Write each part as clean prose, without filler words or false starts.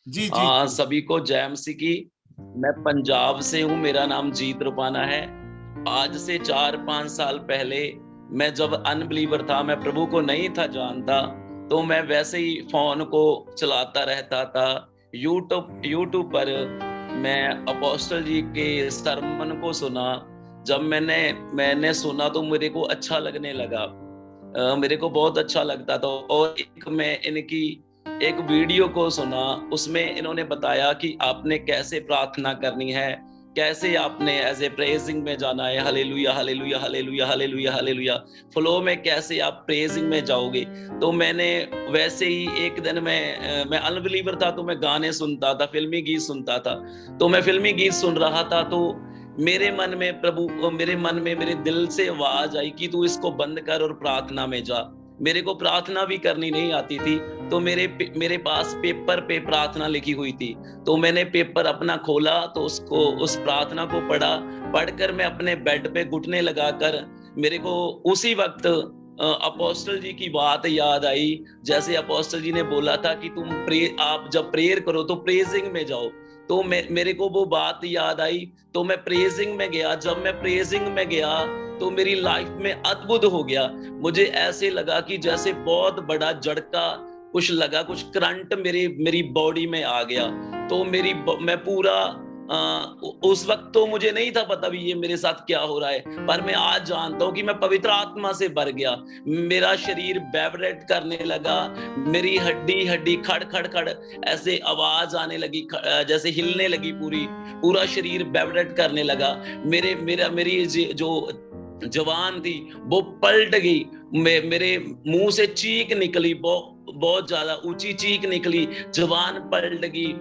जी जी जी। सभी को जय मसीह की। मैं पंजाब से हूँ, मेरा नाम जीत रुपाना है। आज से 4-5 साल पहले मैं जब अनबिलीवर था, मैं प्रभु को नहीं था जानता, तो मैं वैसे ही फ़ोन को चलाता रहता था। यूट्यूब यूट्यूब पर मैं अपोस्टल जी के सरमन को सुना। जब मैंने सुना तो मेरे को अच्छा लगने लगा। मेरे को बहुत अच्छा लगता था। और एक मैं इनकी एक वीडियो को सुना, उसमें इन्होंने बताया कि आपने कैसे प्रार्थना करनी है, कैसे आपने एज ए प्रेजिंग में जाना है, hallelujah hallelujah hallelujah hallelujah hallelujah, flow में कैसे आप प्रेजिंग में जाओगे। तो मैंने वैसे ही एक दिन मैं अनबिलीवर था, तो मैं गाने सुनता था, फिल्मी गीत सुनता था। तो मैं फिल्मी गीत सुन रहा था, तो मेरे मन में मेरे दिल से आवाज आई कि तू इसको बंद कर और प्रार्थना में जा। मेरे को प्रार्थना भी करनी नहीं आती थी, तो मेरे पास पेपर पे प्रार्थना लिखी हुई थी। तो मैंने पेपर अपना खोला, तो उसको उस प्रार्थना को पढ़ा। पढ़कर मैं अपने बेड पे घुटने लगाकर, मेरे को उसी वक्त अपोस्टल जी की बात याद आई। जैसे अपोस्टल जी ने बोला था कि आप जब प्रेयर करो तो प्रेजिंग में जाओ। तो मेरे को वो बात याद आई, तो मैं प्रेजिंग में गया। जब मैं प्रेजिंग में गया, तो मेरी लाइफ में अद्भुत हो गया। मुझे ऐसे लगा कि जैसे बहुत बड़ा झटका कुछ लगा, कुछ करंट मेरी बॉडी में आ गया। तो मैं पूरा उस वक्त तो मुझे नहीं था पता भी ये मेरे साथ क्या हो रहा है, पर मैं आज जानता हूँ कि मैं पवित्र आत्मा से भर गया। मेरा शरीर वाइब्रेट करने लगा, मेरी हड्डी हड्डी खड़ खड़ खड़ ऐसे आवाज आने लगी, जैसे हिलने लगी, पूरा शरीर वाइब्रेट करने लगा। मेरी जो जवान थी वो पलट गई। मेरे मुंह से चीख निकली, बहुत ज्यादा ऊंची चीख निकली, जवान पलट गई,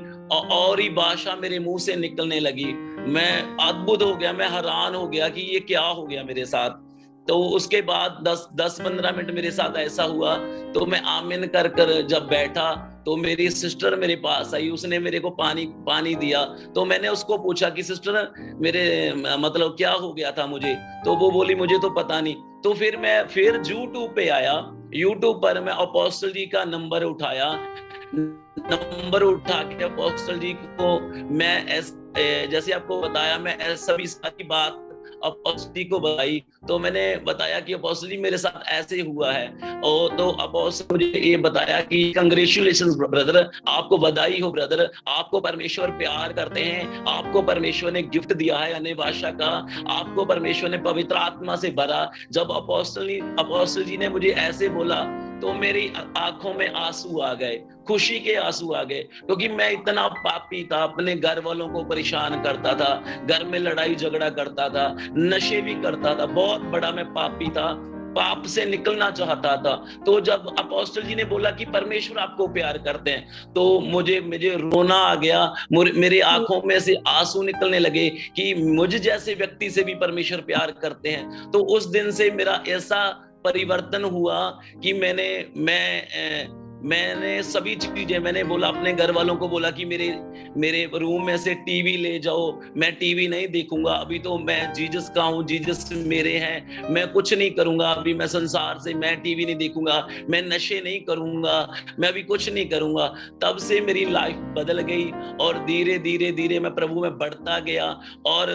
और ही भाषा मेरे मुंह से निकलने लगी। मैं अद्भुत हो गया, मैं हैरान हो गया कि ये क्या हो गया मेरे साथ। तो उसके बाद 10-15 मिनट मेरे साथ ऐसा हुआ। तो मैं आमीन कर कर जब बैठा, तो मेरी सिस्टर मेरे पास आई, उसने मेरे को पानी पानी दिया। तो मैंने उसको पूछा कि सिस्टर, मेरे मतलब क्या हो गया था मुझे। तो वो बोली मुझे तो पता नहीं। तो फिर यूट्यूब पे आया। यूट्यूब पर मैं अपोस्टल जी का नंबर उठाया, नंबर उठा के अपोस्टल जी को मैं जैसे आपको बताया, मैं सभी सारी बात अपोस्टल जी को बताई। तो मैंने बताया कि अपोस्टल जी मेरे साथ ऐसे हुआ है। और तो अपोस्टल मुझे ये बताया कि कंग्रेचुलेशंस ब्रदर, आपको बधाई हो ब्रदर, आपको परमेश्वर प्यार करते हैं, आपको परमेश्वर ने गिफ्ट दिया है अन्य भाषा का, आपको परमेश्वर ने पवित्र आत्मा से भरा। जब अपोस्टल जी ने मुझे ऐसे बोला, तो मेरी आंखों में आंसू आ गए, खुशी के आंसू आ गए। क्योंकि मैं इतना पापी था, अपने घर वालों को परेशान करता था, घर में लड़ाई झगड़ा करता था, नशे भी करता था, बहुत बड़ा मैं पापी था, पाप से निकलना चाहता था। तो जब अपोस्टल जी ने बोला कि परमेश्वर आपको प्यार करते हैं, तो मुझे रोना आ गया, मेरे आंखों में से आंसू निकलने लगे कि मुझ जैसे व्यक्ति से भी परमेश्वर प्यार करते हैं। तो उस दिन से मेरा ऐसा परिवर्तन हुआ कि मैंने सभी चीजें, मैंने बोला अपने घर वालों को, बोला कि मेरे रूम में से टीवी ले जाओ, मैं टीवी नहीं देखूंगा, अभी तो मैं जीसस का हूँ, जीसस मेरे हैं, मैं कुछ नहीं करूंगा अभी, मैं संसार से, मैं टीवी नहीं देखूंगा, मैं नशे नहीं करूंगा, मैं अभी कुछ नहीं करूंगा। तब से मेरी लाइफ बदल गई, और धीरे धीरे धीरे मैं प्रभु में बढ़ता गया। और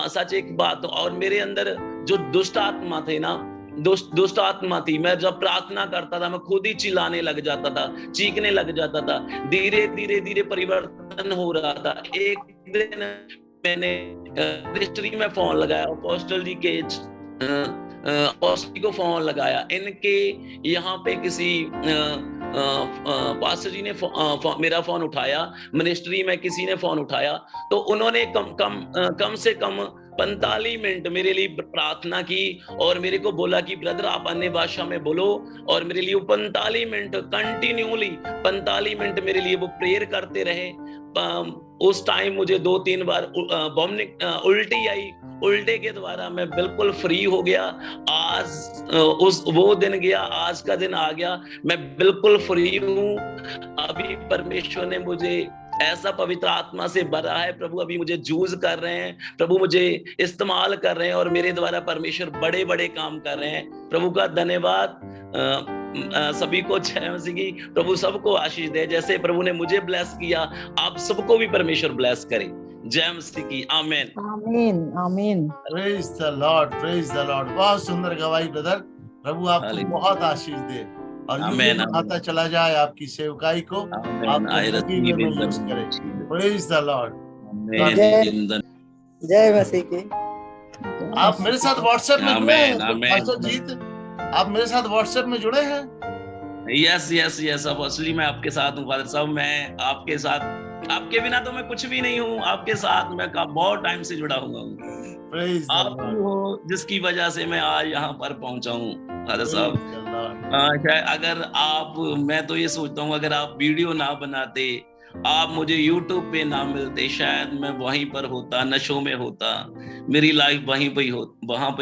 सच एक बात, और मेरे अंदर जो दुष्ट आत्मा थे ना, दुष्ट आत्मा थी, मैं जब प्रार्थना करता था मैं खुद ही चिल्लाने लग जाता था, चीखने लग जाता था। धीरे धीरे धीरे परिवर्तन हो रहा था। एक दिन मैंने रजिस्ट्री में फोन लगाया, अपोस्टल जी के अपोस्टल जी को फोन लगाया। इनके यहाँ पे किसी पास्टर जी ने मेरा फोन उठाया, मिनिस्ट्री में किसी ने फोन उठाया। तो उन्होंने कम से कम 45 मिनट मेरे लिए प्रार्थना की, और मेरे को बोला कि ब्रदर आप अन्य भाषा में बोलो। और मेरे लिए 45 मिनट कंटिन्यूली 45 मिनट मेरे लिए वो प्रेयर करते रहे। उस टाइम मुझे 2-3 बार उल्टी आई, उल्टे के द्वारा मैं बिल्कुल फ्री हो गया। आज वो दिन गया, आज का दिन आ गया, मैं बिल्कुल फ्री हूँ। अभी परमेश्वर ने मुझे ऐसा पवित्र आत्मा से भरा है, प्रभु अभी मुझे यूज कर रहे हैं, प्रभु मुझे इस्तेमाल कर रहे हैं, और मेरे द्वारा परमेश्वर बड़े बड़े काम कर रहे हैं। प्रभु का धन्यवाद। सभी को जय मसीह की। प्रभु सबको आशीष दे, जैसे प्रभु ने मुझे ब्लेस किया, आप सबको भी परमेश्वर ब्लेस करे। जय मसीह की। आमीन आमीन आमीन। Praise the Lord, praise the Lord. बहुत सुंदर गवाही ब्रदर। प्रभु आपको हालेलुया। बहुत आशीष दे और यूं ही आमीन बढ़ाता आमीन चला जाए आपकी सेवकाई को, आमीन। आपको आई सभी रिसीव वे में इन द यूज नेम करे। Of Jesus. Praise the Lord. आमीन इन द जय मसीह की। आप मेरे साथ व्हाट्सएप में जुड़े हैं आमीन आमीन। पास्टर जीत, आप मेरे साथ व्हाट्सएप में जुड़े हैं? यस यस यस, अब असली मैं आपके साथ हूँ फादर साहब। मैं आपके साथ, आपके बिना तो मैं कुछ भी नहीं हूँ। आपके साथ मैं बहुत टाइम से जुड़ा हुआ हूँ। प्रेज द आप ही लॉर्ड। हो जिसकी वजह से मैं आज यहाँ पर पहुंचा हूँ फादर साहब। Praise the Lord. शायद अगर आप, मैं तो ये सोचता हूँ, अगर आप वीडियो ना बनाते, आप मुझे YouTube पे ना मिलते, शायद मैं वहीं पर होता, नशों में होता, मेरी लाइफ वहीं पे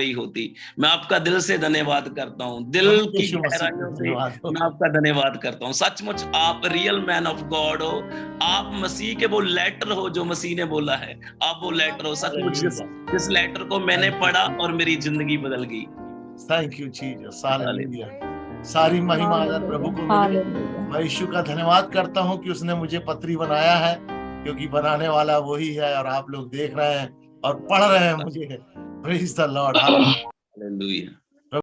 ही होती। मैं आपका दिल से धन्यवाद करता हूँ, दिल प्रभु की यीशु मसीह को गहराइयों से धन्यवाद हो। मैं आपका धन्यवाद करता हूँ। सचमुच आप रियल मैन ऑफ गॉड हो। आप मसीह के वो लेटर हो जो मसीह ने बोला है। आप वो लेटर हो सचमुच, जिस लेटर को मैंने पढ़ा और मेरी जिंदगी बदल गई। Thank you Jesus, hallelujah. सारी महिमा आदर प्रभु को मिले। हालेलुया। मैं यीशु का धन्यवाद करता हूँ कि उसने मुझे पत्री बनाया है, क्योंकि बनाने वाला वही है और आप लोग देख रहे हैं और पढ़ रहे हैं मुझे। Praise the Lord. हालेलुया।